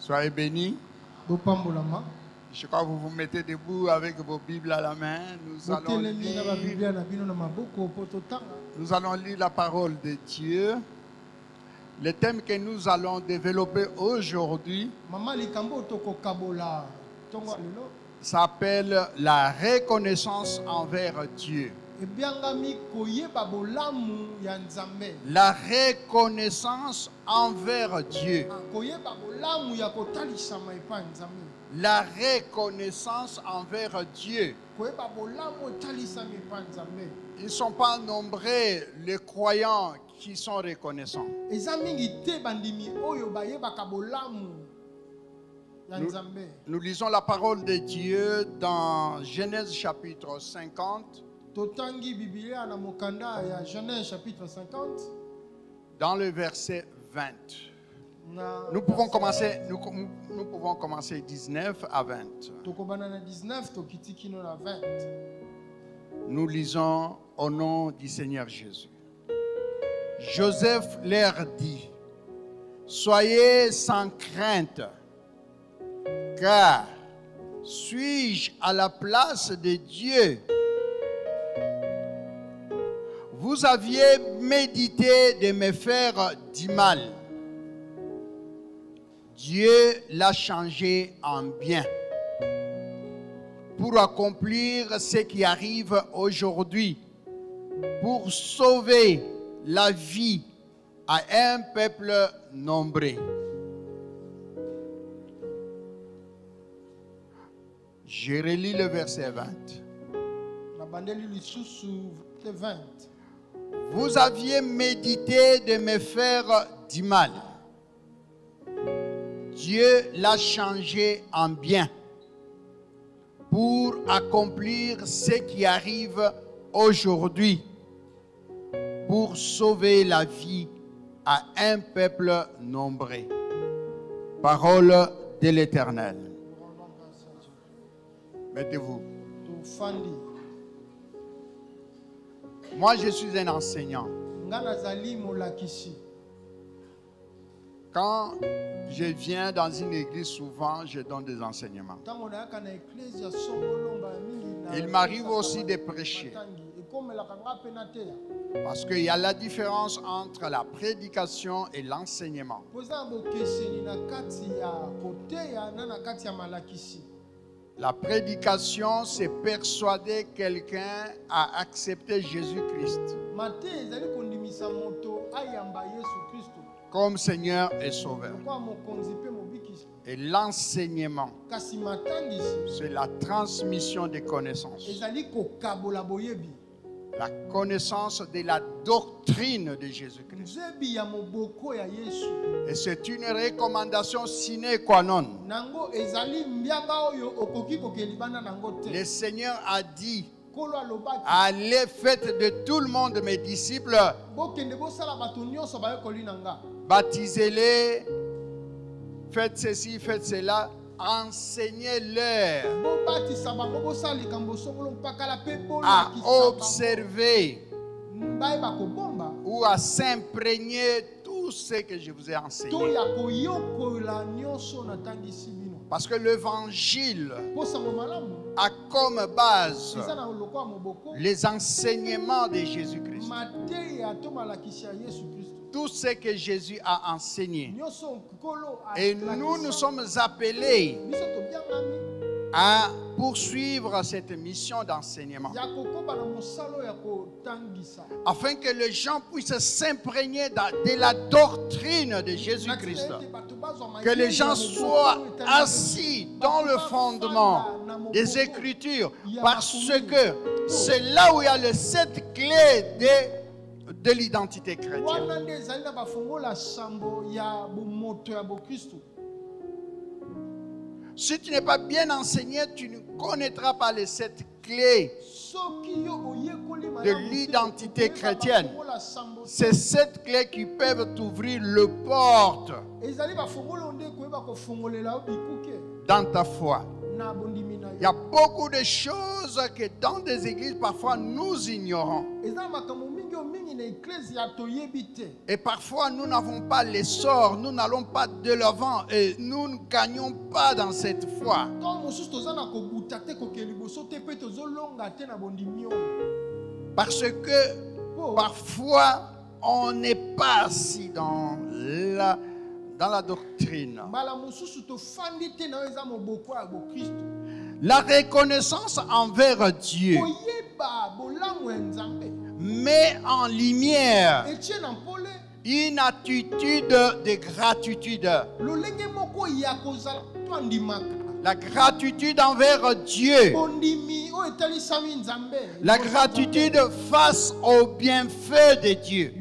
Soyez bénis. Je crois que vous vous mettez debout avec vos Bibles à la main. Nous allons lire la parole de Dieu. Le thème que nous allons développer aujourd'hui s'appelle la reconnaissance envers Dieu. La reconnaissance envers Dieu. La reconnaissance envers Dieu. Ils ne sont pas nombreux les croyants qui sont reconnaissants. Nous lisons la parole de Dieu dans Genèse chapitre 50. Dans le verset 20. Nous pouvons commencer 19 à 20. Nous lisons au nom du Seigneur Jésus. Joseph leur dit: soyez sans crainte, car suis-je à la place de Dieu? Vous aviez médité de me faire du mal. Dieu l'a changé en bien pour accomplir ce qui arrive aujourd'hui, pour sauver la vie à un peuple nombreux. Je relis le verset 20. Vous aviez médité de me faire du mal. Dieu l'a changé en bien pour accomplir ce qui arrive aujourd'hui, pour sauver la vie à un peuple nombreux. Parole de l'Éternel. Mettez-vous. Moi, je suis un enseignant. Quand je viens dans une église, souvent, je donne des enseignements. Il m'arrive aussi de prêcher. Parce qu'il y a la différence entre la prédication et l'enseignement. La prédication, c'est persuader quelqu'un à accepter Jésus-Christ comme Seigneur et Sauveur. Et l'enseignement, c'est la transmission des connaissances. La connaissance de la doctrine de Jésus-Christ. Et c'est une recommandation sine qua non. Le Seigneur a dit: allez, faites de tout le monde mes disciples, baptisez-les, faites ceci, faites cela, enseignez-leur à observer ou à s'imprégner tout ce que je vous ai enseigné. Parce que l'évangile a comme base les enseignements de Jésus-Christ. Tout ce que Jésus a enseigné. Et nous sommes appelés à poursuivre cette mission d'enseignement, afin que les gens puissent s'imprégner de la doctrine de Jésus-Christ, que les gens soient assis dans le fondement des Écritures, parce que c'est là où il y a les 7 clés de l'identité chrétienne. Si tu n'es pas bien enseigné, tu ne connaîtras pas les 7 clés de l'identité chrétienne. C'est 7 clés qui peuvent t'ouvrir le porte dans ta foi. Il y a beaucoup de choses que dans des églises parfois nous ignorons. Et parfois, nous n'avons pas l'essor, nous n'allons pas de l'avant et nous ne gagnons pas dans cette foi. Parce que parfois, on n'est pas assis dans la doctrine. La reconnaissance envers Dieu met en lumière une attitude de gratitude. La gratitude envers Dieu. La gratitude face aux bienfaits de Dieu.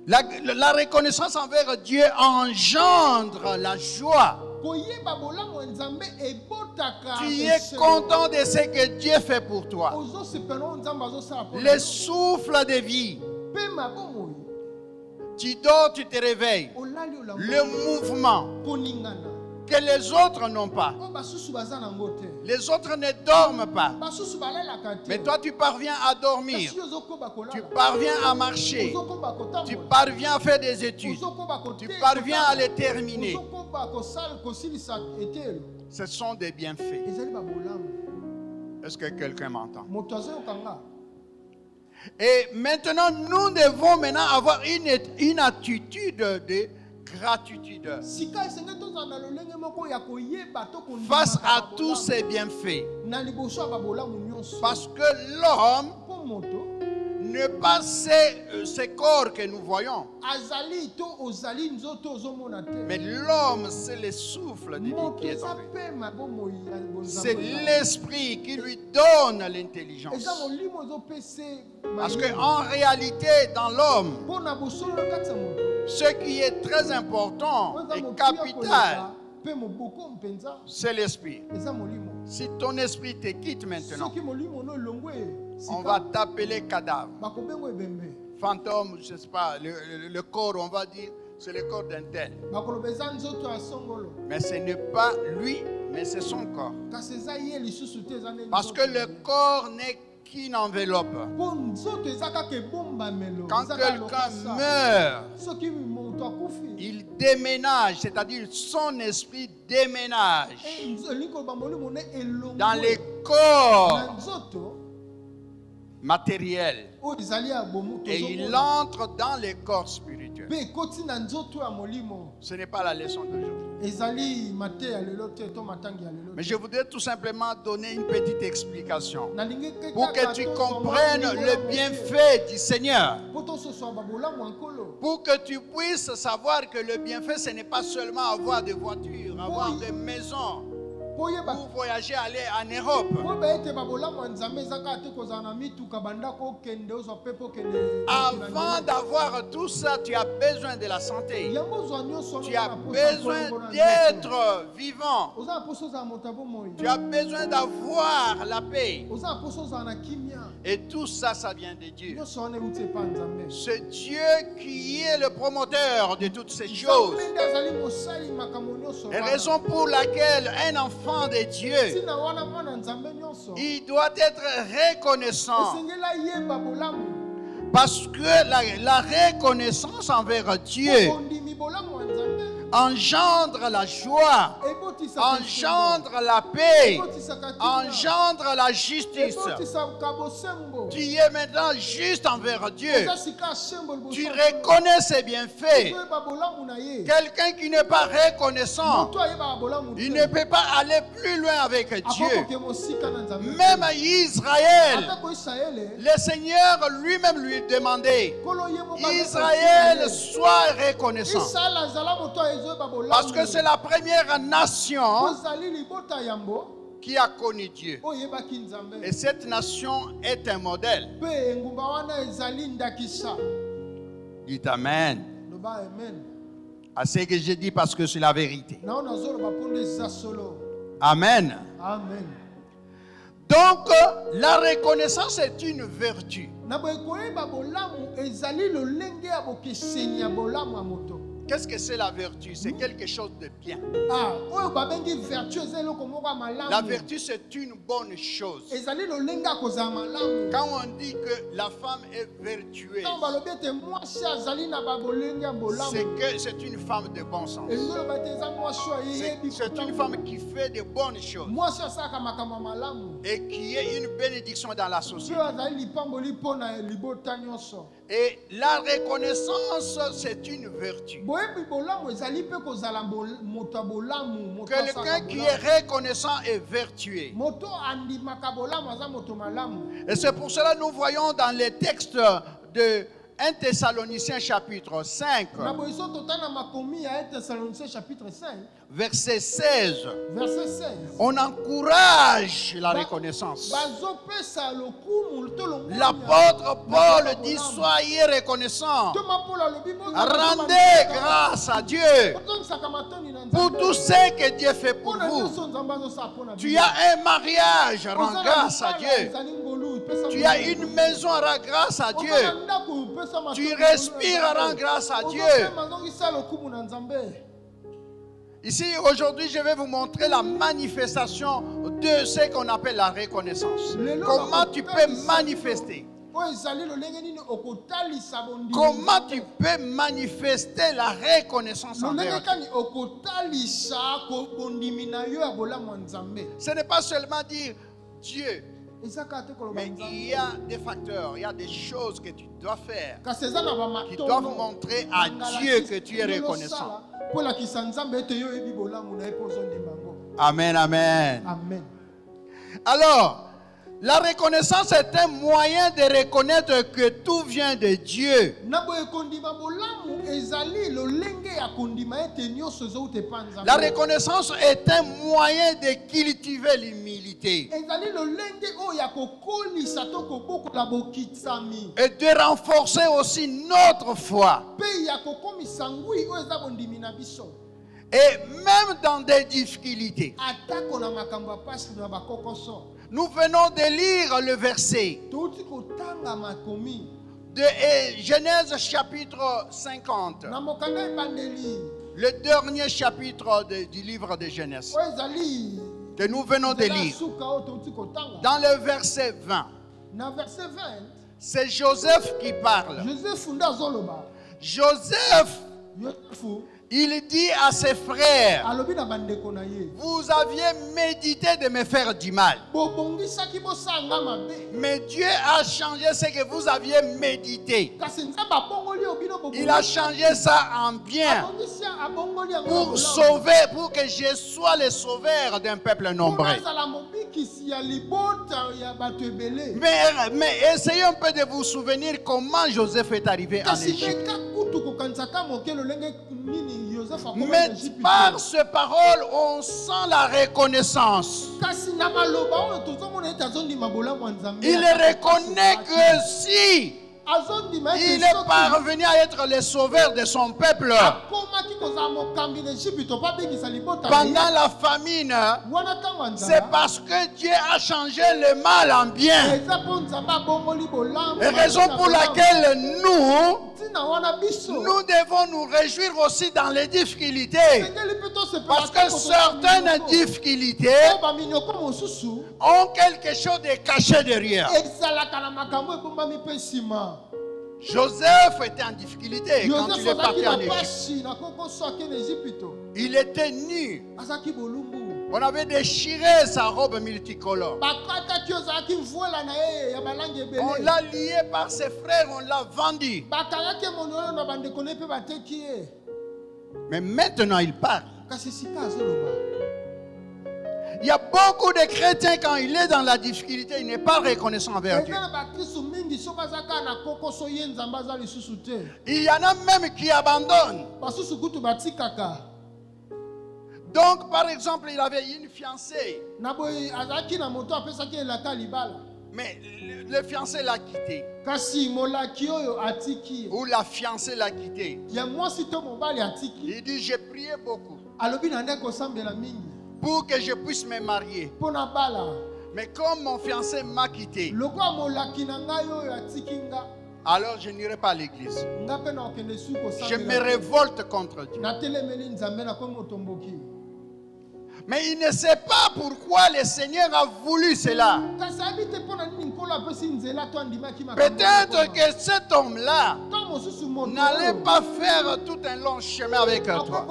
La reconnaissance envers Dieu engendre la joie. Tu es content de ce que Dieu fait pour toi. Le souffle de vie. Tu dors, tu te réveilles. Le mouvement que les autres n'ont pas. Les autres ne dorment pas. Mais toi, tu parviens à dormir. Tu parviens à marcher. Tu parviens à faire des études. Tu parviens à les terminer. Ce sont des bienfaits. Est-ce que quelqu'un m'entend? Et maintenant, nous devons avoir une attitude de gratitude face à tous ces bienfaits. Parce que l'homme n'est pas ce corps que nous voyons. Mais l'homme, c'est le souffle de vie qui est en lui. C'est l'esprit qui lui donne l'intelligence. Parce qu'en réalité, dans l'homme, ce qui est très important et capital, c'est l'esprit. Si ton esprit te quitte maintenant, on va t'appeler cadavre. Fantôme, je ne sais pas, le corps, on va dire, c'est le corps d'un tel. Mais ce n'est pas lui, mais c'est son corps. Parce que le corps n'est qu'une enveloppe. Quand quelqu'un meurt, il déménage, c'est-à-dire son esprit déménage dans les corps matériels et il entre dans les corps spirituels. Ce n'est pas la leçon d'aujourd'hui. Mais je voudrais tout simplement donner une petite explication pour que tu comprennes le bienfait du Seigneur. Pour que tu puisses savoir que le bienfait, ce n'est pas seulement avoir des voitures, avoir des maisons, pour voyager, aller en Europe. Avant d'avoir tout ça, tu as besoin de la santé. Tu as besoin d'être vivant. Tu as besoin d'avoir la paix. Et tout ça, ça vient de Dieu. C'est Dieu qui est le promoteur de toutes ces choses. Et raison pour laquelle un enfant de Dieu, il doit être reconnaissant. Parce que la reconnaissance envers Dieu engendre la joie, engendre la paix, engendre la justice. Tu es maintenant juste envers Dieu. Tu reconnais ses bienfaits. Quelqu'un qui n'est pas reconnaissant, il ne peut pas aller plus loin avec Dieu. Même Israël, le Seigneur lui-même lui demandait: Israël, sois reconnaissant. Parce que c'est la première nation qui a connu Dieu. Et cette nation est un modèle. Dites Amen. À ce que je dis parce que c'est la vérité. Amen. Amen. Donc, la reconnaissance est une vertu. Qu'est-ce que c'est la vertu? C'est quelque chose de bien. La vertu, c'est une bonne chose. Quand on dit que la femme est vertueuse, c'est que c'est une femme de bon sens. C'est une femme qui fait de bonnes choses et qui est une bénédiction dans la société. Et la reconnaissance, c'est une vertu. Quelqu'un qui est reconnaissant est vertueux. Et c'est pour cela que nous voyons dans les textes de 1 Thessaloniciens chapitre 5, verset 16, on encourage la reconnaissance. L'apôtre Paul dit: soyez reconnaissants, rendez grâce à Dieu pour tout ce que Dieu fait pour vous. Tu as un mariage, rends grâce à Dieu. Tu as une maison, rends grâce à Dieu. Tu respires, rends grâce à Dieu. Ici, aujourd'hui, je vais vous montrer la manifestation de ce qu'on appelle la reconnaissance. Comment tu peux manifester? Comment tu peux manifester la reconnaissance envers Dieu? Ce n'est pas seulement dire Dieu. Mais il y a des facteurs, il y a des choses que tu dois faire qui doivent montrer à Dieu que tu es reconnaissant. Amen, amen. Alors, la reconnaissance est un moyen de reconnaître que tout vient de Dieu. La reconnaissance est un moyen de cultiver l'humilité et de renforcer aussi notre foi. Et même dans des difficultés. Nous venons de lire le verset de Genèse chapitre 50. Le dernier chapitre du livre de Genèse que nous venons de lire. Dans le verset 20. C'est Joseph qui parle. Joseph, il dit à ses frères: vous aviez médité de me faire du mal, mais Dieu a changé ce que vous aviez médité. Il a changé ça en bien pour sauver, pour que je sois le sauveur d'un peuple nombreux. Mais essayez un peu de vous souvenir comment Joseph est arrivé en Égypte. Mais par ces paroles, on sent la reconnaissance. Il reconnaît que si il est parvenu à être le sauveur de son peuple pendant la famine, c'est parce que Dieu a changé le mal en bien. Et raison pour laquelle nous devons nous réjouir aussi dans les difficultés. Parce que certaines difficultés ont quelque chose de caché derrière. Joseph était en difficulté quand il est parti en Égypte. Il était nu. On avait déchiré sa robe multicolore. On l'a lié par ses frères, on l'a vendu. Mais maintenant il parle. Il y a beaucoup de chrétiens, quand il est dans la difficulté, il n'est pas reconnaissant envers Dieu. Il y en a même qui abandonnent. Donc, par exemple, il avait une fiancée. Mais le fiancé l'a quitté. Ou la fiancée l'a quitté. Il dit: j'ai prié beaucoup pour que je puisse me marier. Mais comme mon fiancé m'a quitté, alors je n'irai pas à l'église. Je me révolte contre Dieu. Mais il ne sait pas pourquoi le Seigneur a voulu cela. Peut-être que cet homme-là n'allait pas faire tout un long chemin avec toi.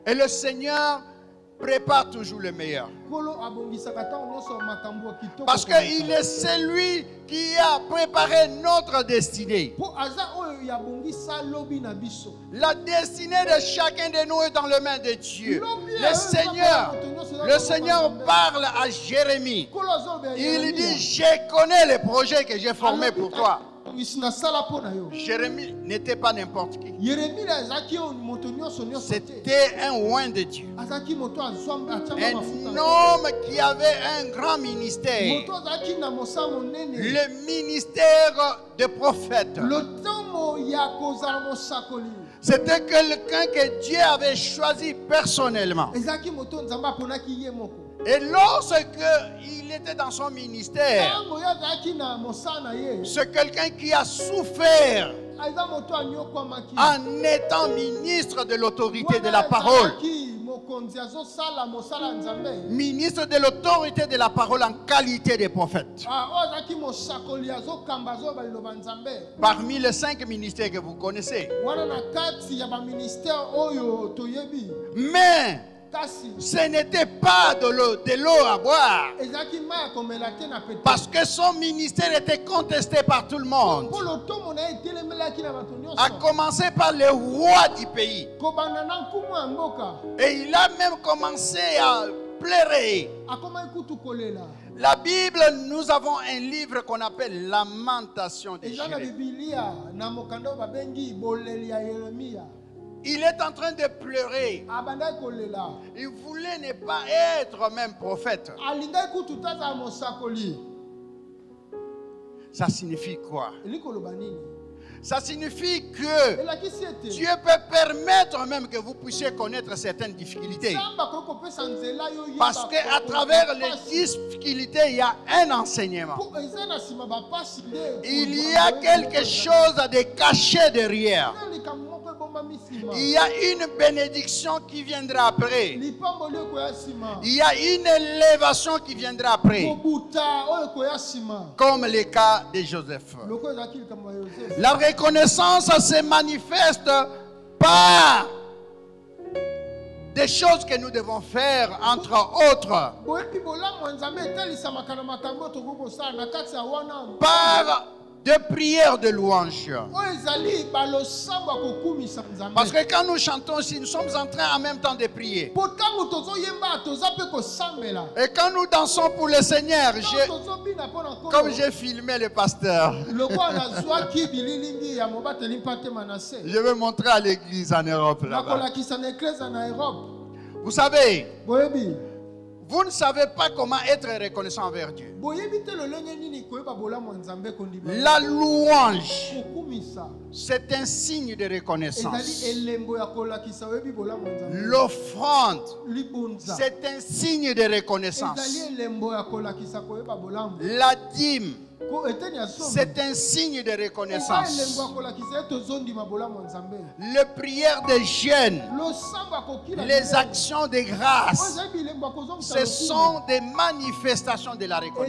Et le Seigneur prépare toujours le meilleur. Parce qu'il est celui qui a préparé notre destinée. La destinée de chacun de nous est dans les mains de Dieu. Le Seigneur parle à Jérémie. Il dit, je connais les projets que j'ai formés pour toi. Jérémie n'était pas n'importe qui. C'était un oint de Dieu. Un homme qui avait un grand ministère. Le ministère de prophète. C'était quelqu'un que Dieu avait choisi personnellement. Et lorsque il était dans son ministère, c'est quelqu'un qui a souffert en étant ministre de l'autorité de la parole. Ministre de l'autorité de la parole en qualité de prophète. Parmi les 5 ministères que vous connaissez. Mais ce n'était pas de l'eau à boire. Parce que son ministère était contesté par tout le monde. A commencer par le roi du pays. Et il a même commencé à pleurer. La Bible, nous avons un livre qu'on appelle Lamentation de Jérémie. Il est en train de pleurer. Il voulait ne pas être même prophète. Ça signifie quoi? Ça signifie que Dieu peut permettre même que vous puissiez connaître certaines difficultés. Parce qu'à travers les difficultés, il y a un enseignement. Il y a quelque chose de caché derrière. Il y a une bénédiction qui viendra après. Il y a une élévation qui viendra après. Comme le cas de Joseph. La reconnaissance se manifeste par des choses que nous devons faire, entre autres. Par de prières de louange. Parce que quand nous chantons aussi, nous sommes en train en même temps de prier. Et quand nous dansons pour le Seigneur, comme j'ai filmé le pasteur, je vais montrer à l'église en Europe là-bas. Vous savez, vous ne savez pas comment être reconnaissant envers Dieu. La louange, c'est un signe de reconnaissance. L'offrande, c'est un signe de reconnaissance. La dîme, c'est un signe de reconnaissance. Les prières de jeûne, les actions de grâce, ce sont des manifestations de la reconnaissance.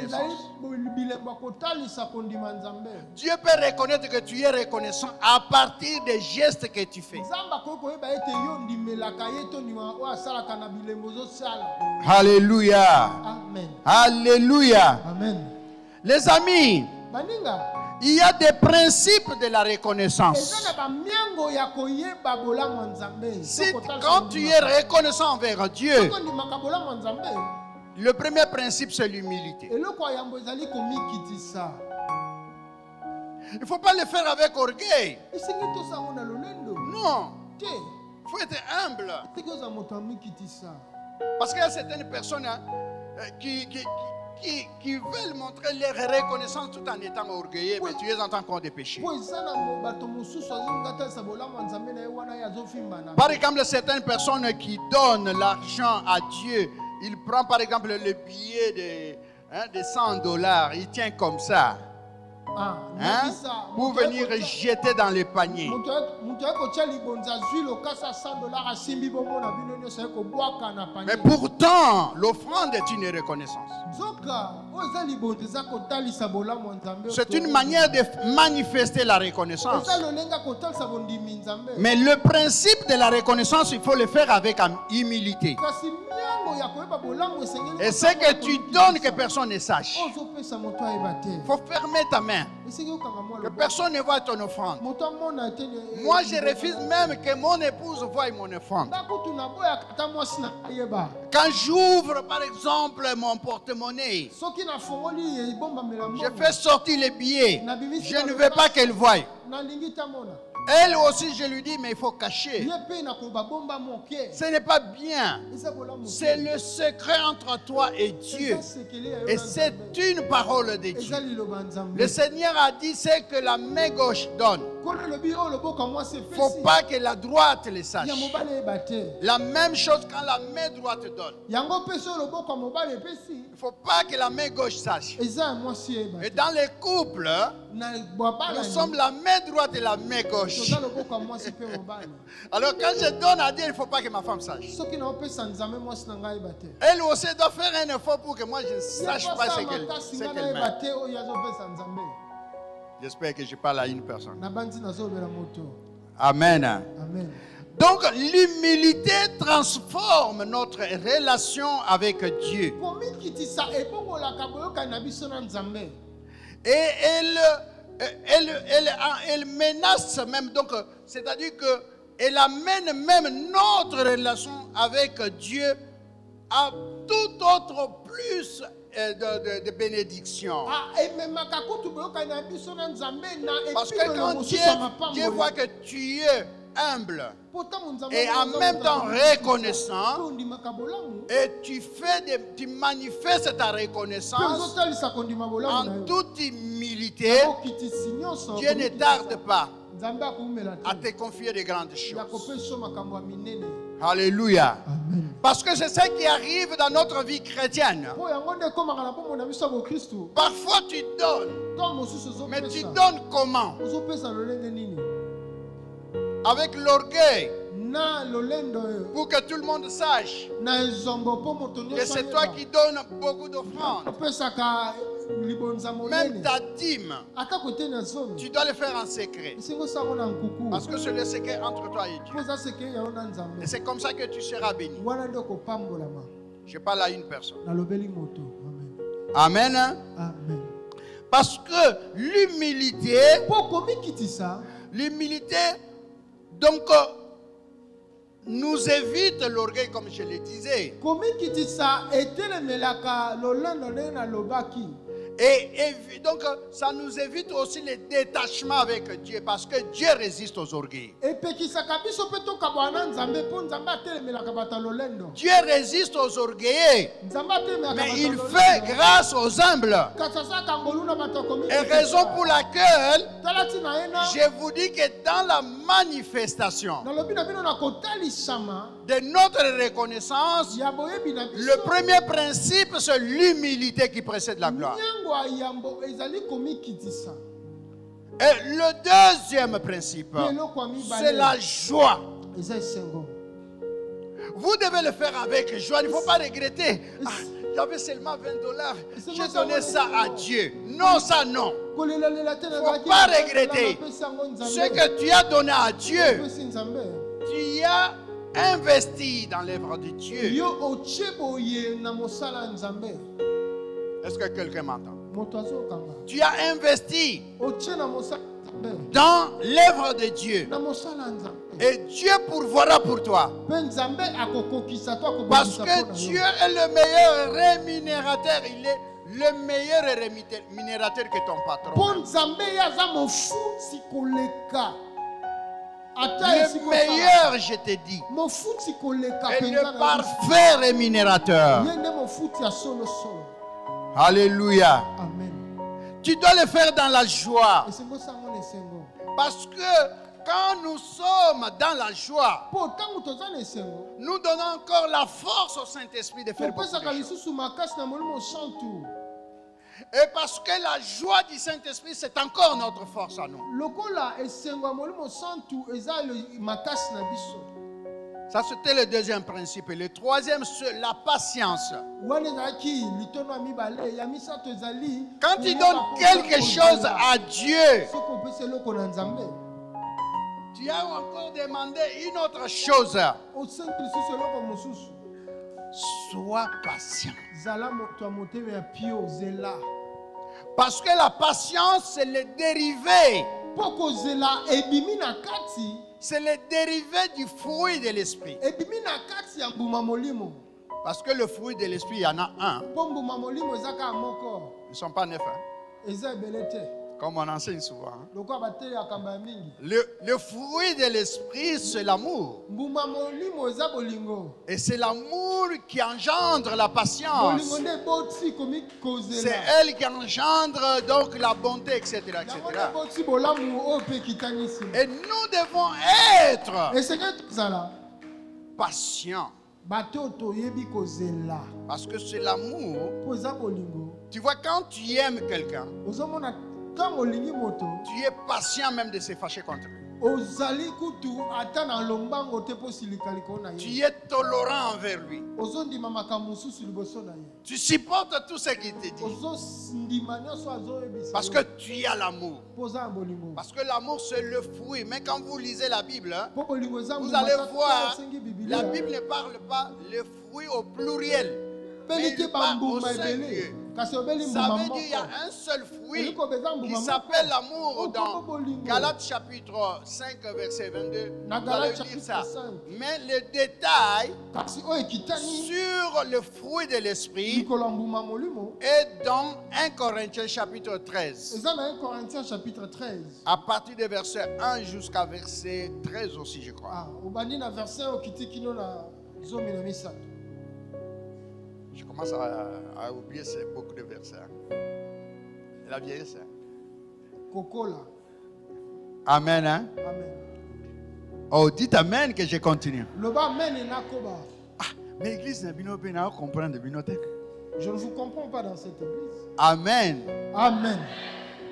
Dieu peut reconnaître que tu es reconnaissant à partir des gestes que tu fais. Alléluia. Amen. Alléluia. Amen. Les amis, il y a des principes de la reconnaissance. Quand tu es reconnaissant envers Dieu, le premier principe, c'est l'humilité. Il ne faut pas le faire avec orgueil. Non. Il faut être humble. Parce qu'il y a certaines personnes qui veulent montrer leur reconnaissance tout en étant orgueilleux, mais tu es en train encore de pécher. Par exemple, certaines personnes qui donnent l'argent à Dieu, il prend par exemple le billet hein, de $100, il tient comme ça. Hein, pour venir jeter dans les paniers. Mais pourtant, l'offrande est une reconnaissance. C'est une manière de manifester la reconnaissance. Mais le principe de la reconnaissance, il faut le faire avec humilité. Et ce que tu donnes, que personne ne sache. Il faut fermer ta main. Que personne ne voit ton offrande. Moi, je refuse même que mon épouse voie mon offrande. Quand j'ouvre, par exemple, mon porte-monnaie, je fais sortir les billets. Je ne veux pas qu'elle voie. Elle aussi, je lui dis, mais il faut cacher. Ce n'est pas bien. C'est le secret entre toi et Dieu. Et c'est une parole de Dieu. Le Seigneur a dit, c'est que la main gauche donne. Il ne faut pas que la droite le sache. La même chose quand la main droite donne. Il ne faut pas que la main gauche sache. Et dans les couples, nous sommes la main droite et la main gauche. Alors quand je donne à Dieu, il ne faut pas que ma femme sache. Elle aussi doit faire un effort pour que moi je ne sache pas ce qu'elle met. J'espère que je parle à une personne. Amen. Amen. Donc l'humilité transforme notre relation avec Dieu. Et elle menace même, donc c'est-à-dire qu'elle amène même notre relation avec Dieu à tout autre plus de bénédiction. Parce que quand Dieu voit que tu es humble et en même temps reconnaissant, et tu manifestes ta reconnaissance en toute humilité, Dieu ne tarde pas à te confier de grandes choses. Alléluia. Amen. Parce que c'est ce qui arrive dans notre vie chrétienne. Parfois tu donnes, mais tu donnes comment? Avec l'orgueil, pour que tout le monde sache que c'est toi qui donnes beaucoup d'offrandes. Même ta dîme, tu dois le faire en secret. Parce que c'est le secret entre toi et Dieu. Et c'est comme ça que tu seras béni. Je parle à une personne. Amen. Amen. Parce que l'humilité, donc, nous évite l'orgueil, comme je le disais. Et donc, ça nous évite aussi le détachement avec Dieu, parce que Dieu résiste aux orgueils. Dieu résiste aux orgueils, mais il fait grâce aux humbles. Et raison pour laquelle je vous dis que dans la manifestation de notre reconnaissance, le premier principe, c'est l'humilité qui précède la gloire. Et le deuxième principe, c'est la joie. Vous devez le faire avec joie. Il ne faut pas regretter. Ah, j'avais seulement $20. J'ai donné ça à Dieu. Non, ça non. Il ne faut pas regretter. Ce que tu as donné à Dieu, tu as investi dans l'œuvre de Dieu. Est-ce que quelqu'un m'entend? Tu as investi dans l'œuvre de Dieu. Et Dieu pourvoira pour toi. Parce que Dieu est le meilleur rémunérateur. Il est le meilleur rémunérateur que ton patron. Le meilleur, je te dis. Et le parfait rémunérateur. Alléluia. Amen. Tu dois le faire dans la joie. Parce que quand nous sommes dans la joie, nous donnons encore la force au Saint-Esprit de faire beaucoup de choses. Et parce que la joie du Saint-Esprit, c'est encore notre force à nous. Ça, c'était le deuxième principe. Et le troisième, c'est la patience. Quand tu donnes quelque chose à Dieu, tu as encore demandé une autre chose. Sois patient. Parce que la patience, c'est le dérivé. C'est le dérivé du fruit de l'esprit. Parce que le fruit de l'esprit, il y en a un. Ils ne sont pas neuf. Comme on enseigne souvent. Le fruit de l'esprit, c'est l'amour. Et c'est l'amour qui engendre la patience. C'est elle qui engendre donc la bonté, etc. etc. Et nous devons être patients. Parce que c'est l'amour. Tu vois, quand tu aimes quelqu'un, tu es patient même de se fâcher contre lui. Tu es tolérant envers lui. Tu supportes tout ce qu'il te dit. Parce que tu as l'amour. Parce que l'amour, c'est le fruit. Mais quand vous lisez la Bible, vous allez voir, la Bible ne parle pas le fruit au pluriel. Mais il parle au singulier. Ça veut dire qu'il y a un seul fruit qui s'appelle l'amour dans Galates chapitre 5 verset 22. Vous allez lire ça. Mais le détail sur le fruit de l'esprit est dans 1 Corinthiens chapitre 13. À partir de verset 1 jusqu'à verset 13 aussi, je crois. Je commence à oublier beaucoup de versets. La vieillesse. Amen. Hein? Amen. Oh, dites Amen que je continue. Ah, mais l'église n'a pas comprendre. Je ne vous comprends pas dans cette église. Amen. Amen.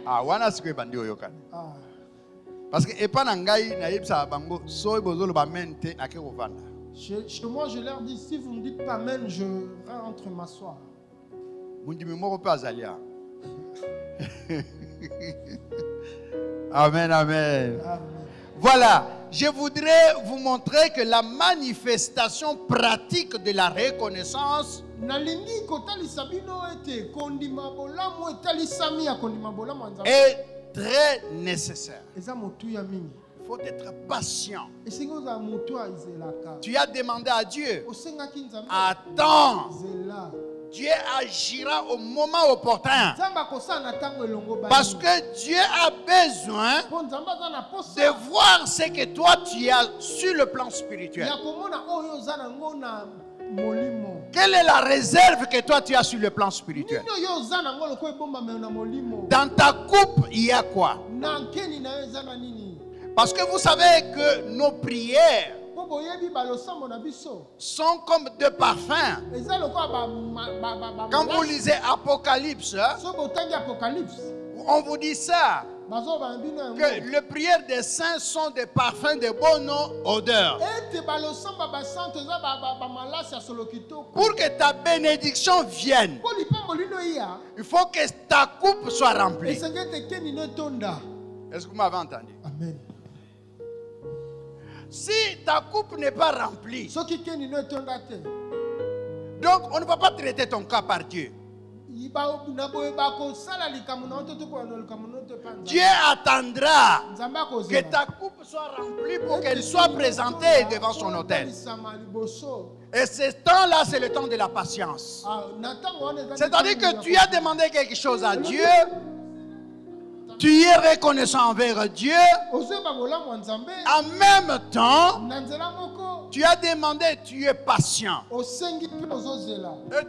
Ah, wana sikwe bandi oyoka. Parce que epa na ngai na yebisa bango so bozolo ba mente na ke kovanda. Chez moi, je leur dis, si vous ne dites pas Amen, je rentre m'asseoir. Amen, amen. Voilà, je voudrais vous montrer que la manifestation pratique de la reconnaissance est très nécessaire. Il faut être patient. Tu as demandé à Dieu. Attends. Dieu agira au moment opportun. Parce que Dieu a besoin de voir ce que toi tu as sur le plan spirituel. Quelle est la réserve que toi tu as sur le plan spirituel? Dans ta coupe, il y a quoi? Parce que vous savez que nos prières sont comme deux parfums. Quand vous lisez Apocalypse, on vous dit ça, que les prières des saints sont des parfums de bonne odeur. Pour que ta bénédiction vienne, il faut que ta coupe soit remplie. Est-ce que vous m'avez entendu? Amen. Si ta coupe n'est pas remplie, donc on ne va pas traiter ton cas par Dieu. Dieu attendra que ta coupe soit remplie pour qu'elle soit présentée devant son autel. Et ce temps-là, c'est le temps de la patience. C'est-à-dire que tu as demandé quelque chose à Dieu. Tu es reconnaissant envers Dieu. En même temps, tu as demandé, tu es patient. Et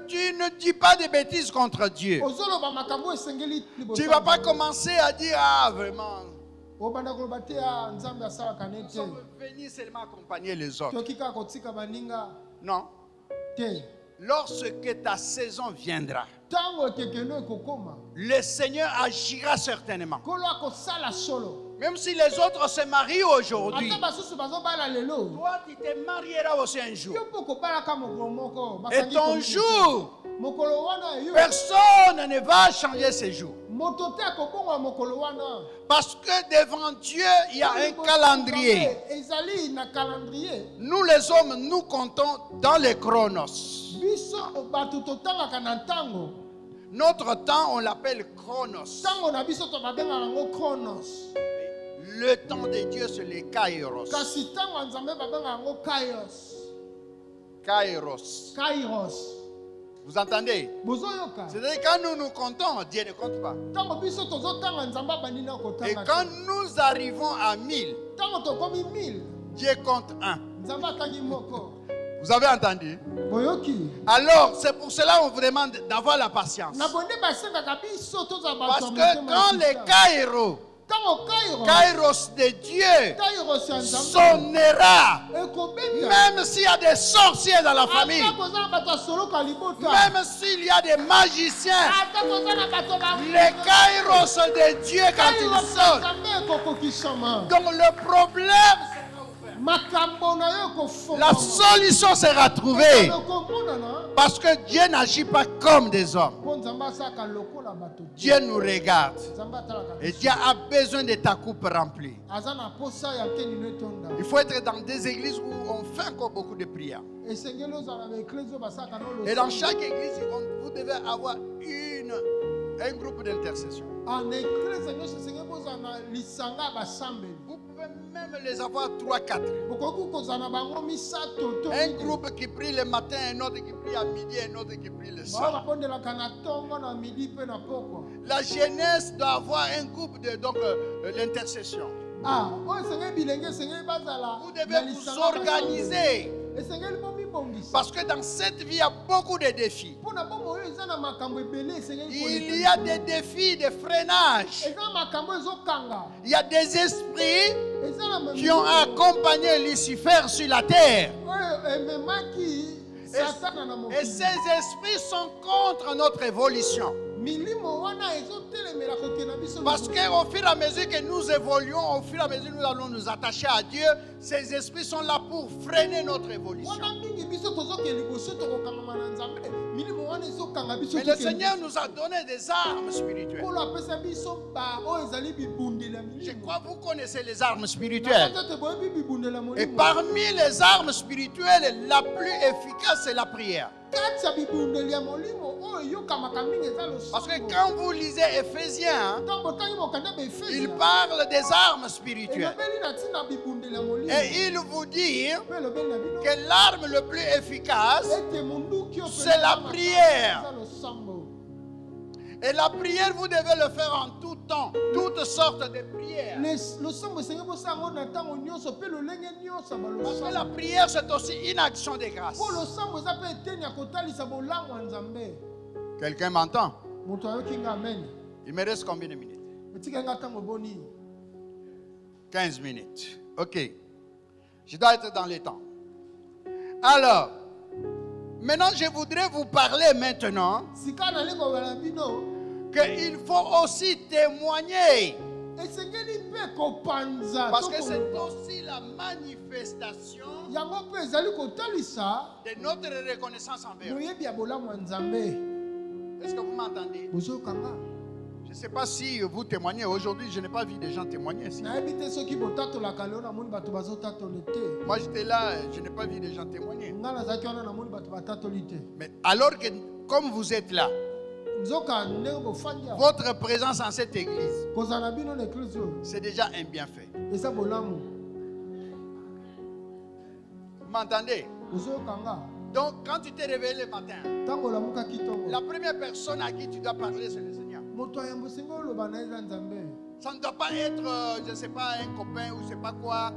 tu ne dis pas de bêtises contre Dieu. Tu ne vas pas commencer à dire, ah vraiment, nous sommes venus seulement accompagner les autres. Non. lorsque ta saison viendra, Tango ekekeno ekokoma. le Seigneur agira certainement. Kolo akosala solo. Même si les autres se marient aujourd'hui, Ata basusu bazobala lelo. toi tu te marieras aussi un jour. Yo poko balaka mokolo moko. Et ton jour, Mokolo wana yo. personne ne va changer ses jours. Moto te akobongwa mokolo wana. Parce que devant Dieu, il y a un calendrier. Ezali na calendrier. Nous les hommes, nous comptons dans les chronos. Biso bato totangaka na ntango. Notre temps, on l'appelle chronos. Tango na biso to babengaka yango chronos. Le temps de Dieu, c'est les kairos. Kasi tango nzambe babengaka yango kairos. Kairos. Kairos. Vous entendez? Bozoyoka. C'est-à-dire quand nous nous comptons, Dieu ne compte pas. Tango biso tozotanga nzambe abanina Et kotanga. quand nous arrivons à 1000, Tango tokomi 1000. Dieu compte 1. Nzambe atangi moko. Vous avez entendu? Boyoki. Alors, c'est pour cela qu'on vous demande d'avoir la patience. Na bonde basengaka biso toza Parce bato. que quand les kairos, Tango kairos. kairos de Dieu Kairos ya nzambe. sonnera, Ekobeta. même s'il y a des sorciers dans la famille, Ata kozala bato asoloka libota. même s'il y a des magiciens, Ata kozala bato ba. les kairos de Dieu quand ils Kairos ya sonnent. nzambe ekokokisama. Donc le problème, Makambo na yo ekofoma. la solution sera trouvée. Ekomonana. Parce que Dieu n'agit pas comme des hommes. Po nzambe asaka lokola bato. Dieu nous regarde. Nzambe atalaka Et biso. Dieu a besoin de ta coupe remplie. Aza na posa ya tenino etonda. Il faut être dans des églises où on fait encore beaucoup de prières. Esengeli ozala na eklesi oyo basaka no Et dans loso. chaque église, vous devez avoir un groupe d'intercession. En eklesi nyonso esengeli kozala na lisanga ya basambeli. Vous pouvez même les avoir 3, 4. Bokoki kozala na bango misato to Un groupe qui prie le matin, un autre qui prie à midi, un autre qui prie le bao soir. babondelaka na ntongo na midi mpe na pokwa. La jeunesse doit avoir un groupe de l'intercession. Ah, oyo esengeli bilenge esengeli bazala Vous na devez vous lisanga basambeli. organiser. Esengeli bomibongisa. Parce que dans cette vie, il y a beaucoup de défis. Mpo na bongo oyo eza na makambo ebele esengeli Il y a des défis de freinage. eza na makambo ezokanga. Il y a des esprits Eza na qui ont accompagné Lucifer sur la terre. oyo ememaki satana na Et mokili. ces esprits sont contre notre évolution. Milimo wana ezotelemela kokenda biso. Parce qu'au fur et à mesure que nous évoluons, au fur et à mesure que nous allons nous attacher à Dieu, ces esprits sont là pour freiner notre évolution. wana mingi biso tozokende liboso tokokangama na nzambe. Milimo wana ezokanga biso. Mais le Seigneur nous a donné des armes spirituelles. Polo apesa biso ba oyo ezali bibundela Je milimo. crois que vous connaissez les armes spirituelles. Nakata te boyebi bibundela Et molimo. parmi les armes spirituelles, la plus efficace, c'est la prière. Kati ya bibundeli ya molimo oyo eyokamaka mingi eza losambo. Parce que quand vous lisez Éphésiens, Ntango otangi mokanda baefesia. il parle des armes spirituelles. elobeli na ntina bibundeli ya molimo. Et il vous dit Mpe elobeli na bino. que l'arme le plus efficace, Ete munduki oyo c'est la penza prière. eza losambo. et la prière, vous devez le faire en tout temps, toutes sortes de prières. Losambo esengeli bosala yango na ntango nyonso mpe lolenge nyonso ya Parce que la balosambo. prière, c'est aussi une action de grâce. mpo losambo eza mpe eteni ya kotalisa bolamu ya nzambe. Quelqu'un m'entend? Moto ayoki nga amen. Il me reste combien de minutes? Etikali nga ntango boni. 15 minutes. Ok. Je dois être dans les temps. Alors, maintenant, je voudrais vous parler maintenant Sika nali kobala bino. qu'il faut aussi témoigner. Esengeli mpe kopanza. Parce que to c'est koloba. aussi la manifestation Yango mpe ezali kotalisa de notre reconnaissance envers lui. boyebi ya bolamu ya nzambe. Est-ce que vous m'entendez? Bozokanga. Je ne sais pas si vous témoignez. Aujourd'hui, je n'ai pas vu des gens témoigner ici. Nayebi te soki botatolaka lelo namoni bato bazotatoli te. Moi, j'étais là, je n'ai pas vu des gens témoigner. Nga nazalaki wana namoni bato batatoli te. Mais alors que, comme vous êtes là, Nzoka ndenge bofandi awa. votre présence en cette église, Kozala bino na eklesi oyo. c'est déjà un bienfait. Eza bolamu. Vous m'entendez? Ozokanga. Donc, quand tu t'es réveillé le matin, Ntango olamukaki ntongo. la première personne à qui tu dois parler, c'est le Seigneur. Moto ayambo esengi oloba na eza nzambe. Ça ne doit pas être, je ne sais pas, un copain ou je ne sais pas quoi,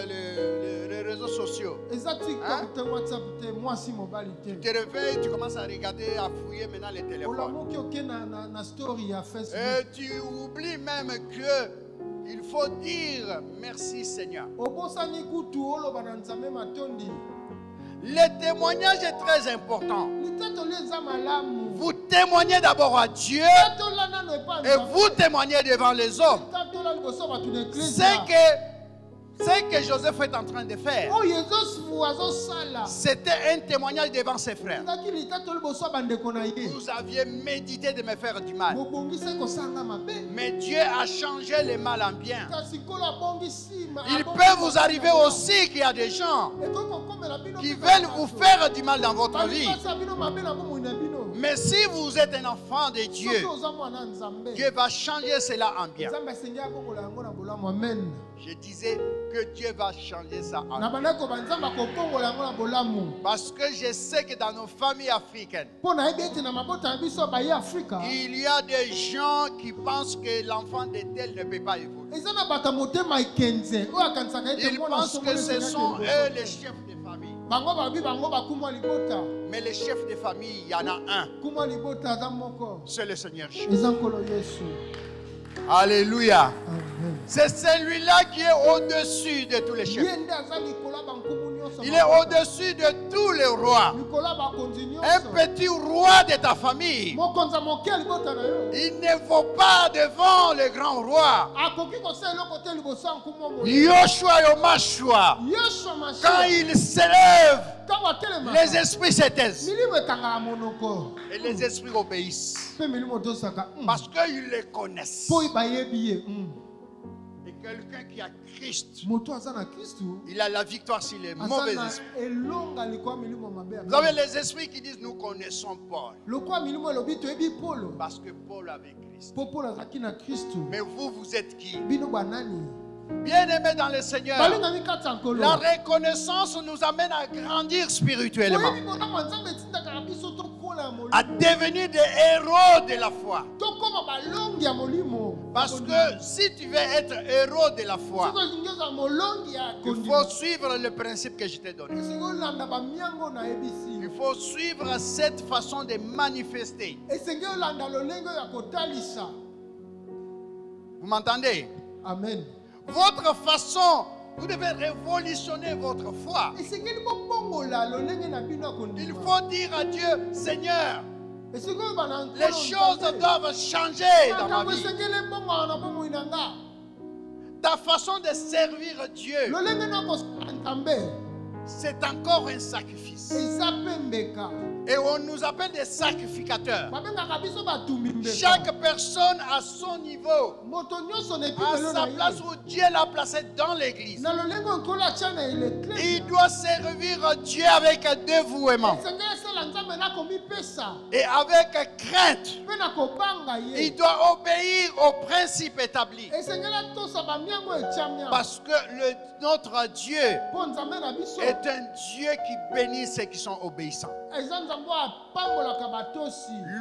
les réseaux sociaux. Eza Hein? tiktok te whatsapp te mwasi mobali Tu te. te réveilles, tu commences à regarder, à fouiller maintenant les téléphones. Olamuki oke na story ya Facebook. Et tu oublies même que il faut dire merci Seigneur. Obosani kutu oloba na nzambe matondi. Le témoignage est très important. Vous témoignez d'abord à Dieu et vous témoignez devant les hommes. Ce que Joseph est en train de faire, c'était un témoignage devant ses frères. Vous aviez médité de me faire du mal, mais Dieu a changé le mal en bien. Il peut vous arriver aussi qu'il y a des gens qui veulent vous faire du mal dans votre vie. Mais si vous êtes un enfant de Dieu, Dieu va changer cela en bien. Je disais que Dieu va changer ça en bien. Parce que je sais que dans nos familles africaines, il y a des gens qui pensent que l'enfant de tel ne peut pas évoluer. Ils pensent que ce sont eux les chefs de famille. Mais les chefs de famille, il y en a un. C'est le Seigneur Jésus. Alléluia. C'est celui-là qui est au-dessus de tous les chefs. Il est au-dessus de tous les rois. Un petit roi de ta famille, il ne vaut pas devant le grand roi. Yoshua Yomashua, quand il s'élève, les esprits se taisent et les esprits obéissent parce qu'ils les connaissent. Et quelqu'un qui a Christ, il a la victoire sur les mauvais esprits. Vous avez les esprits qui disent nous connaissons Paul parce que Paul avait Christ. Mais vous êtes qui? Bien-aimés dans le Seigneur, la reconnaissance nous amène à grandir spirituellement, à devenir des héros de la foi. Parce que si tu veux être héros de la foi, il faut suivre le principe que je t'ai donné. Il faut suivre cette façon de manifester. Vous m'entendez? Amen. Votre façon, vous devez révolutionner votre foi. Il faut dire à Dieu, Seigneur, les choses doivent changer dans ma vie. Ta façon de servir Dieu, c'est encore un sacrifice. Et on nous appelle des sacrificateurs. Chaque personne à son niveau, à sa place où Dieu l'a placé dans l'église. Il doit servir Dieu avec dévouement et avec crainte. Il doit obéir aux principes établis. Parce que notre Dieu est un Dieu qui bénit ceux qui sont obéissants.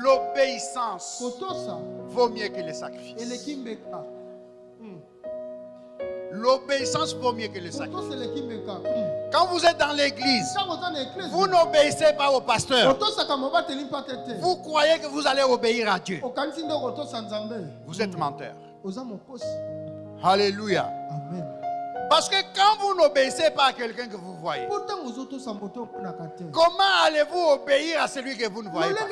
L'obéissance vaut mieux que les sacrifices. L'obéissance vaut mieux que le sacrifice. Quand vous êtes dans l'église, vous n'obéissez pas au pasteur. Vous croyez que vous allez obéir à Dieu. Vous êtes menteur. Alléluia. Amen. Parce que quand vous n'obéissez pas à quelqu'un que vous voyez, comment allez-vous obéir à celui que vous ne voyez pas?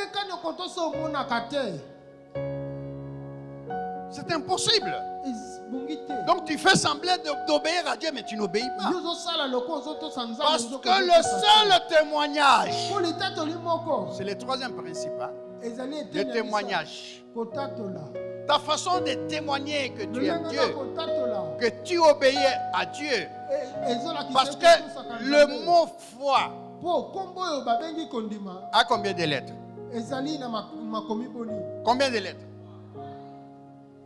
C'est impossible. Donc tu fais semblant d'obéir à Dieu, mais tu n'obéis pas. Parce que le seul témoignage, c'est le troisième principe, hein, le témoignage. Ta façon de témoigner que tu aimes Dieu, que tu obéis à Dieu. Parce que le mot foi a combien de lettres? Combien de lettres?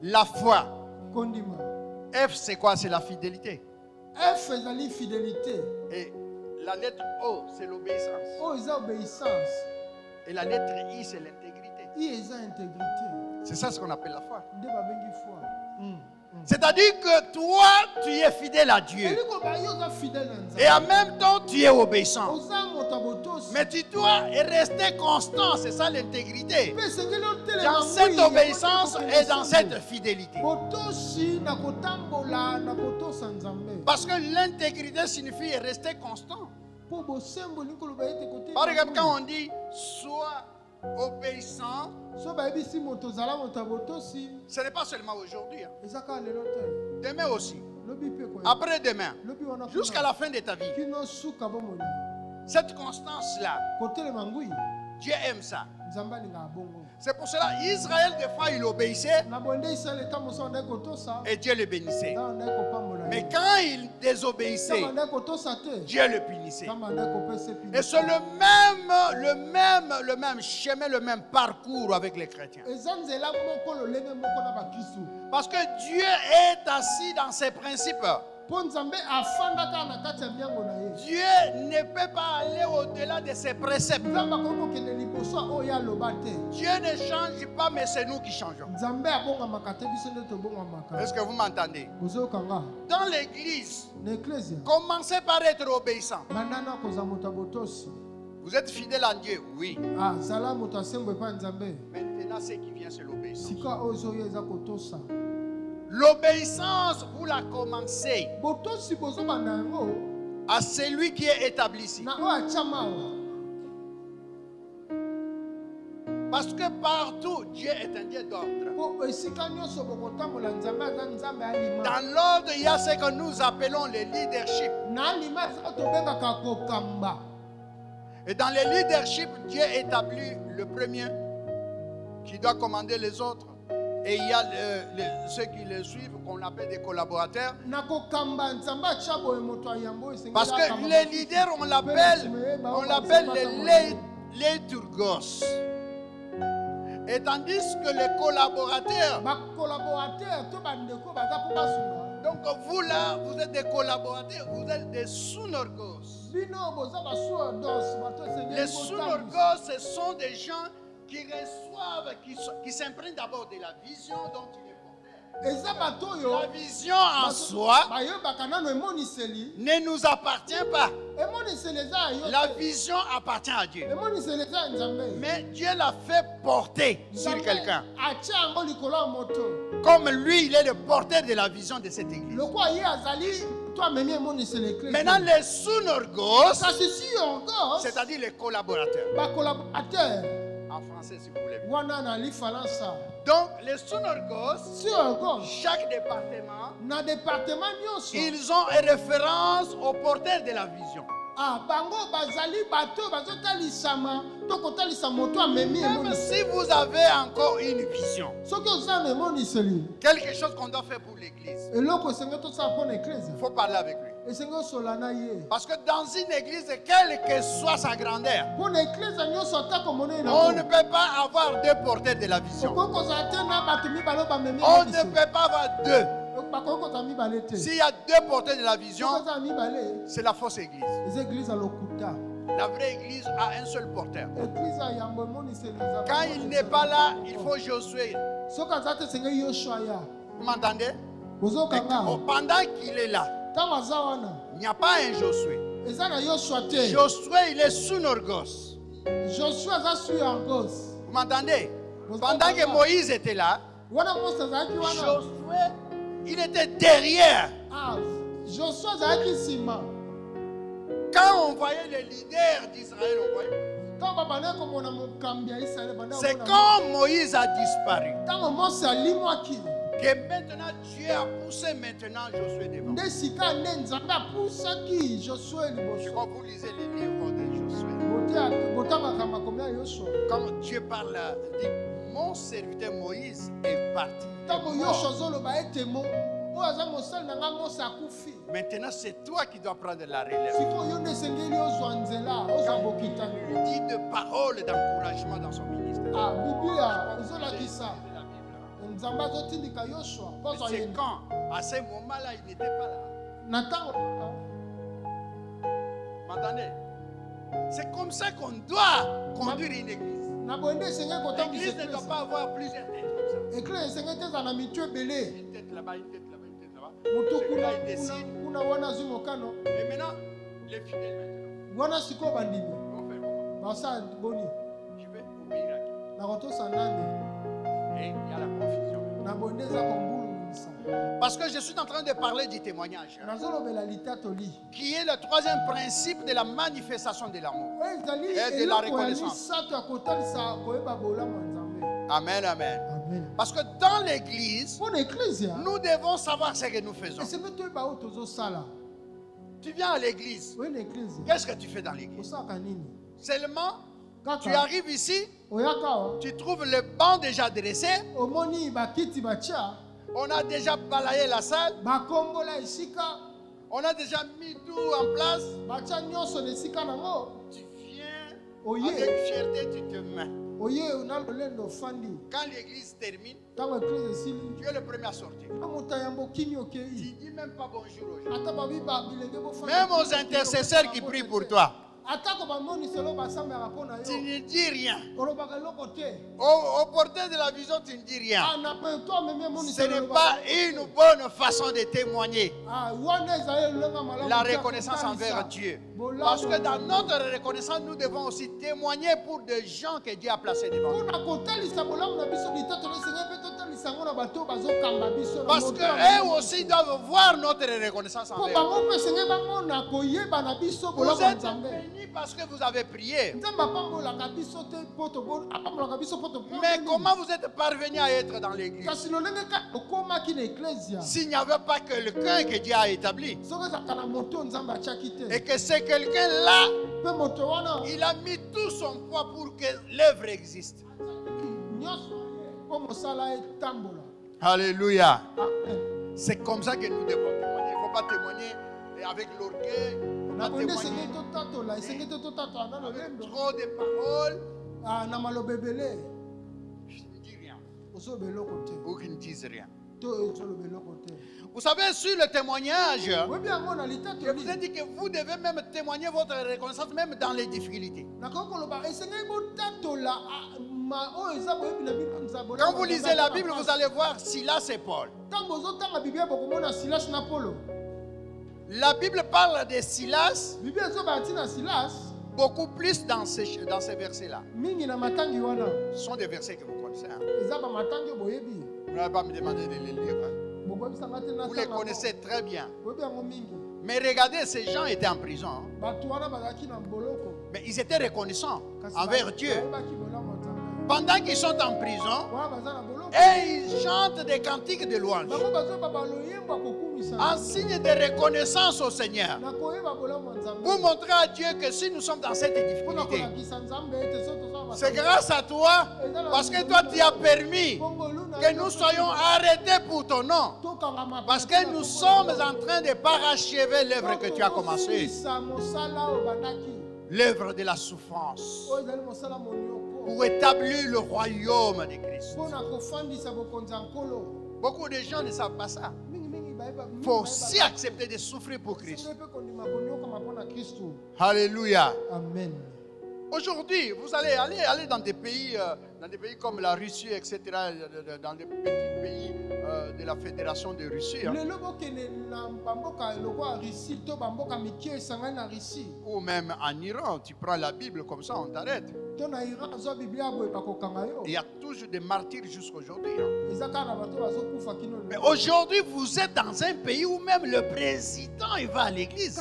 La foi. F, c'est quoi? C'est la fidélité. F, c'est la fidélité. Et la lettre O, c'est l'obéissance. O, c'est l'obéissance. Et la lettre I, c'est l'intégrité. I, c'est l'intégrité. C'est ça ce qu'on appelle la foi. C'est-à-dire que toi, tu es fidèle à Dieu. Et en même temps, tu es obéissant. Mais tu dois rester constant. C'est ça l'intégrité. Dans cette obéissance et dans cette fidélité. Parce que l'intégrité signifie rester constant. Par exemple, quand on dit sois obéissant, ce n'est pas seulement aujourd'hui. Demain aussi. Après-demain. Jusqu'à la fin de ta vie. Cette constance-là, Dieu aime ça. C'est pour cela Israël, des fois, il obéissait et Dieu le bénissait. Mais quand il désobéissait, Dieu le punissait. Et c'est le même chemin, le même parcours avec les chrétiens. Parce que Dieu est assis dans ses principes. Dieu ne peut pas aller au-delà de ses préceptes. Dieu ne change pas, mais c'est nous qui changeons. Est-ce que vous m'entendez? Dans l'église, commencez par être obéissant. Vous êtes fidèle à Dieu? Oui. Maintenant, ce qui vient, c'est l'obéissance. L'obéissance, vous la commencez à celui qui est établi ici. Parce que partout, Dieu est un Dieu d'ordre. Dans l'ordre, il y a ce que nous appelons le leadership. Et dans le leadership, Dieu établit le premier qui doit commander les autres. Et il y a ceux qui le suivent, qu'on appelle des collaborateurs. Parce que les leaders, on l'appelle les liturgos. Et tandis que les collaborateurs, donc vous là, vous êtes des collaborateurs, vous êtes des sunorgos. Les sunorgos, ce sont des gens qui reçoivent, qui s'imprègnent d'abord de la vision dont il est porteur. La vision en soi ne nous appartient pas. La vision appartient à Dieu. Mais Dieu l'a fait porter sur quelqu'un. Comme lui, il est le porteur de la vision de cette église. Maintenant, les sunorgos, c'est-à-dire les collaborateurs. En français, si vous voulez. Donc, les sunorgos, chaque département, ils ont une référence au porteur de la vision. Même si vous avez encore une vision, quelque chose qu'on doit faire pour l'église, il faut parler avec lui. Parce que dans une église, quelle que soit sa grandeur, on ne peut pas avoir deux porteurs de la vision. On ne peut pas avoir deux. S'il y a deux porteurs de la vision, c'est la fausse église. La vraie église a un seul porteur. Quand il n'est pas là, il faut Josué. Vous m'entendez? Pendant qu'il est là, il n'y a pas un Josué. Josué, il est sunorgos. Vous m'entendez? Pendant que Moïse était là, Josué, il était derrière. Quand on voyait les leaders d'Israël, c'est quand Moïse a disparu que maintenant Dieu a poussé maintenant Josué devant. Quand vous lisez les livres de Josué, quand Dieu parle, il dit mon serviteur Moïse est parti. Maintenant, c'est toi qui dois prendre la relève. Il dit de paroles d'encouragement dans son ministère. C'est quand, à ce moment-là, il n'était pas là. M'entendez? C'est comme ça qu'on doit conduire une église. L'église ne doit pas avoir plusieurs têtes comme ça. Une tête là-bas, une tête là-bas, une tête là-bas. Celui-là, il décide. Et maintenant, les fidèles maintenant. On fait comment? Je vais obéir à qui? Et il y a la confusion. Parce que je suis en train de parler du témoignage, qui est le troisième principe de la manifestation de l'amour et de la reconnaissance. Amen, amen. Parce que dans l'église, nous devons savoir ce que nous faisons. Tu viens à l'église. Qu'est-ce que tu fais dans l'église? Seulement, tu arrives ici, tu trouves le banc déjà dressé. On a déjà balayé la salle. On a déjà mis tout en place. Tu viens avec fierté, tu te mets. Quand l'église termine, tu es le premier à sortir. Tu ne dis même pas bonjour aux gens. Même aux intercesseurs qui prient pour toi. Tu ne dis rien. Au porteur de la vision, tu ne dis rien. Ce n'est pas une bonne façon de témoigner la reconnaissance envers Dieu. Parce que dans notre reconnaissance, nous devons aussi témoigner pour des gens que Dieu a placés devant nous. Parce qu'eux aussi doivent voir notre reconnaissance envers nous. Vous êtes bénis parce que vous avez prié. Mais comment vous êtes parvenu à être dans l'église? S'il n'y avait pas quelqu'un que Dieu a établi, et que c'est quelqu'un-là, il a mis tout son poids pour que l'œuvre existe. Alléluia. C'est comme ça que nous devons témoigner. Il ne faut pas témoigner avec l'orgueil. Avec trop de paroles. Je ne dis rien. Ou qui ne disent rien. Vous savez, sur le témoignage, je vous ai dit que vous devez même témoigner votre reconnaissance, même dans les difficultés. Quand vous lisez la Bible, vous allez voir Silas et Paul. La Bible parle de Silas beaucoup plus dans ces versets-là. Ce sont des versets que vous connaissez. Vous n'allez pas me demander de les lire. Vous les connaissez très bien. Mais regardez, ces gens étaient en prison. Mais ils étaient reconnaissants envers Dieu. Pendant qu'ils sont en prison, et ils chantent des cantiques de louange en signe de reconnaissance au Seigneur. Pour montrer à Dieu que si nous sommes dans cette difficulté, c'est grâce à toi, parce que toi tu as permis que nous soyons arrêtés pour ton nom, parce que nous sommes en train de parachever l'œuvre que tu as commencée, l'œuvre de la souffrance, pour établir le royaume de Christ. Beaucoup de gens ne savent pas ça. Il faut aussi accepter de souffrir pour Christ. Alléluia. Amen. Aujourd'hui, vous allez aller dans des pays comme la Russie, etc., dans des petits pays de la Fédération de Russie. Ou même en Iran, tu prends la Bible comme ça, on t'arrête. Il y a toujours des martyrs jusqu'aujourd'hui. Mais aujourd'hui, vous êtes dans un pays où même le président il va à l'église.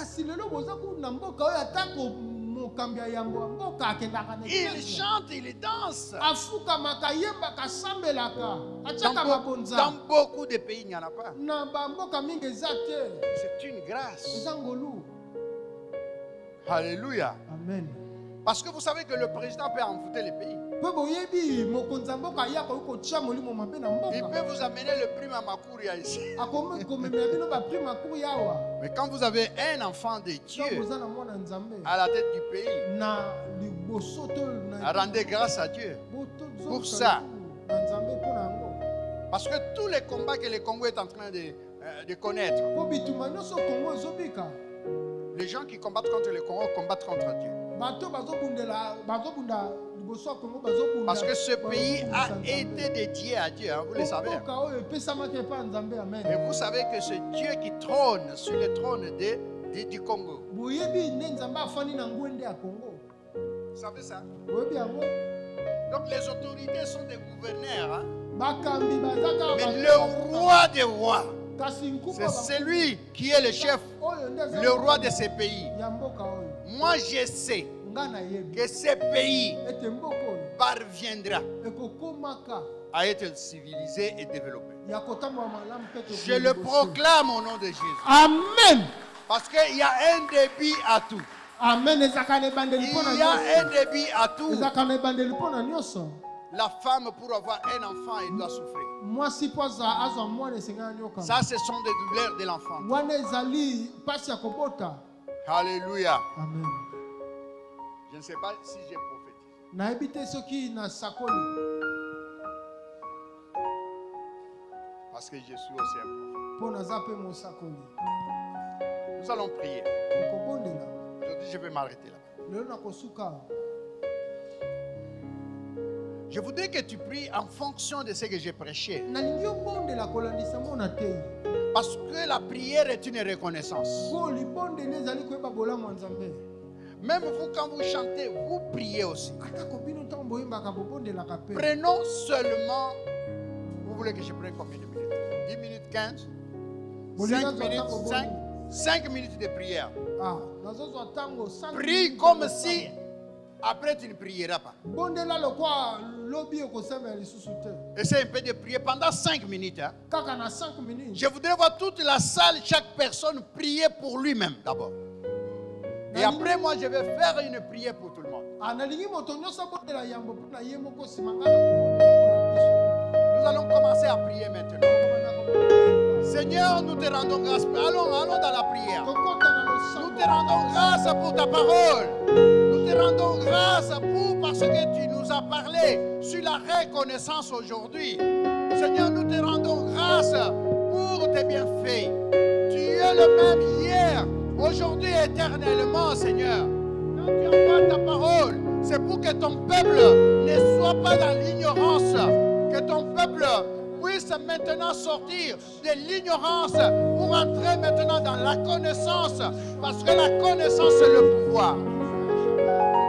Il chante, il danse. Dans beaucoup de pays, il n'y en a pas. C'est une grâce. Alléluia. Amen. Parce que vous savez que le président peut envoûter les pays. Il peut vous amener le prix Mamakouria ici. Mais quand vous avez un enfant de Dieu à la tête du pays, rendez grâce à Dieu pour ça. Parce que tous les combats que le Congo est en train de connaître, les gens qui combattent contre le Congo combattent contre Dieu. Parce que ce pays a été dédié à Dieu, hein, vous le savez. Et vous savez que c'est Dieu qui trône sur le trône du Congo. Vous savez ça? Donc les autorités sont des gouverneurs. Hein? Mais le roi des rois, c'est celui qui est le chef, le roi de ces pays. Moi, je sais que ce pays parviendra à être civilisé et développé. Je le proclame au nom de Jésus. Amen. Parce qu'il y a un débit à tout. Amen. Il y a un débit à tout. La femme, pour avoir un enfant, elle doit souffrir. Ça, ce sont des douleurs de l'enfant. Alléluia. Amen. Je ne sais pas si j'ai prophétisé. Parce que je suis aussi un prophète. Nous allons prier. Aujourd'hui, je vais m'arrêter là. Je voudrais que tu pries en fonction de ce que j'ai prêché. Parce que la prière est une reconnaissance. Même vous, quand vous chantez, vous priez aussi. Prenons seulement, vous voulez que je prenne combien de minutes? 10 minutes, 15? 5 minutes, 5 minutes de prière. Prie comme si après tu ne prieras pas. Essaye un peu de prier pendant 5 minutes. Hein. Je voudrais voir toute la salle, chaque personne prier pour lui-même d'abord. Et après moi, je vais faire une prière pour tout le monde. Nous allons commencer à prier maintenant. Seigneur, nous te rendons grâce. Allons dans la prière. Nous te rendons grâce pour ta parole. Nous te rendons grâce parce que tu nous as parlé sur la reconnaissance aujourd'hui. Seigneur, nous te rendons grâce pour tes bienfaits. Tu es le même hier, aujourd'hui et éternellement, Seigneur. Quand tu envoies ta parole, c'est pour que ton peuple ne soit pas dans l'ignorance. Que ton peuple puisse maintenant sortir de l'ignorance pour entrer maintenant dans la connaissance. Parce que la connaissance, c'est le pouvoir. Nous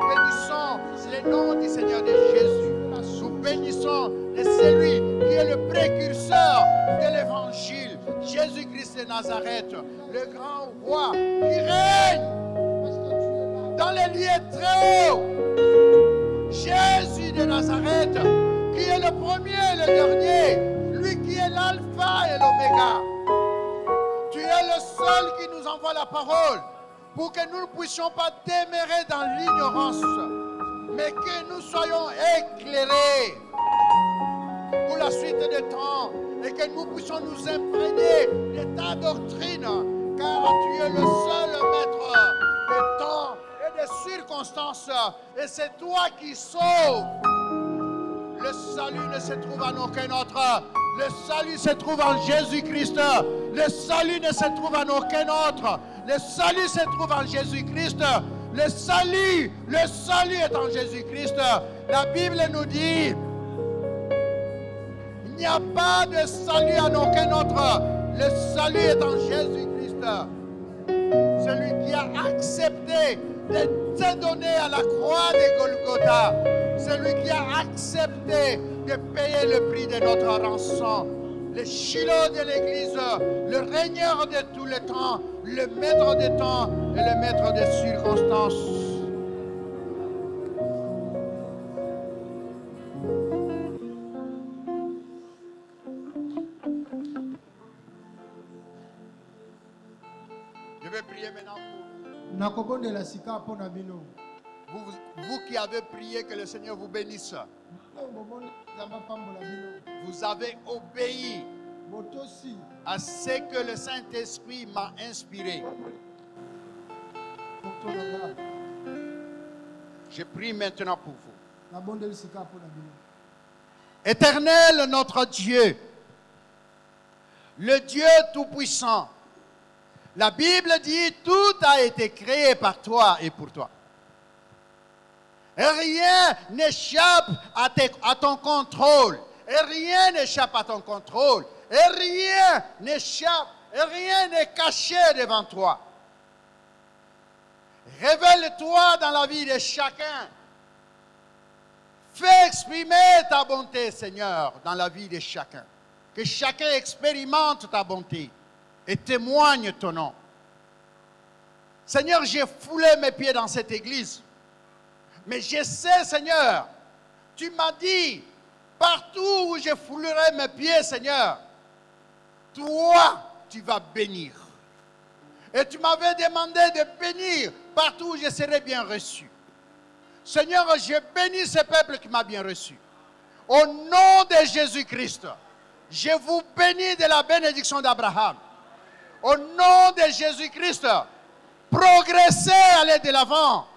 bénissons le nom du Seigneur de Jésus. Nous bénissons de celui qui est le précurseur de l'évangile. Jésus-Christ de Nazareth, le grand roi qui règne dans les lieux très hauts. Jésus de Nazareth, qui est le premier et le dernier, lui qui est l'alpha et l'oméga. Tu es le seul qui nous envoie la parole pour que nous ne puissions pas demeurer dans l'ignorance, mais que nous soyons éclairés pour la suite des temps et que nous puissions nous imprégner de ta doctrine, car tu es le seul maître des temps et des circonstances, et c'est toi qui sauves. Le salut ne se trouve en aucun autre. Le salut se trouve en Jésus-Christ. Le salut ne se trouve en aucun autre. Le salut se trouve en Jésus-Christ. Le salut est en Jésus-Christ. La Bible nous dit, il n'y a pas de salut en aucun autre. Le salut est en Jésus-Christ. Celui qui a accepté de se donner à la croix de Golgotha. Celui qui a accepté de payer le prix de notre rançon. Le Shiloh de l'Église, le Régneur de tous les temps, le Maître des temps et le Maître des circonstances. Je vais prier maintenant pour vous qui avez prié, que le Seigneur vous bénisse. Vous avez obéi à ce que le Saint-Esprit m'a inspiré. Je prie maintenant pour vous. Éternel notre Dieu, le Dieu Tout-Puissant, la Bible dit tout a été créé par toi et pour toi. Rien n'échappe à ton contrôle. Et rien n'échappe à ton contrôle. Et rien n'échappe, et rien n'est caché devant toi. Révèle-toi dans la vie de chacun. Fais exprimer ta bonté, Seigneur, dans la vie de chacun. Que chacun expérimente ta bonté et témoigne ton nom. Seigneur, j'ai foulé mes pieds dans cette église. Mais je sais, Seigneur, tu m'as dit, partout où je foulerai mes pieds, Seigneur, toi, tu vas bénir. Et tu m'avais demandé de bénir partout où je serai bien reçu. Seigneur, je bénis ce peuple qui m'a bien reçu. Au nom de Jésus-Christ, je vous bénis de la bénédiction d'Abraham. Au nom de Jésus-Christ, progressez, allez de l'avant.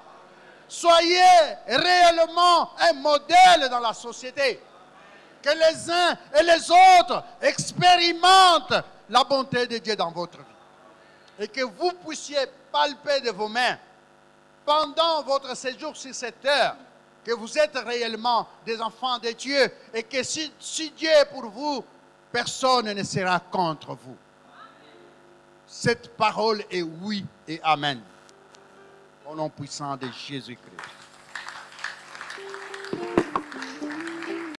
Soyez réellement un modèle dans la société. Que les uns et les autres expérimentent la bonté de Dieu dans votre vie. Et que vous puissiez palper de vos mains pendant votre séjour sur cette terre, que vous êtes réellement des enfants de Dieu et que si Dieu est pour vous, personne ne sera contre vous. Cette parole est oui et amen. Au nom puissant de Jésus-Christ.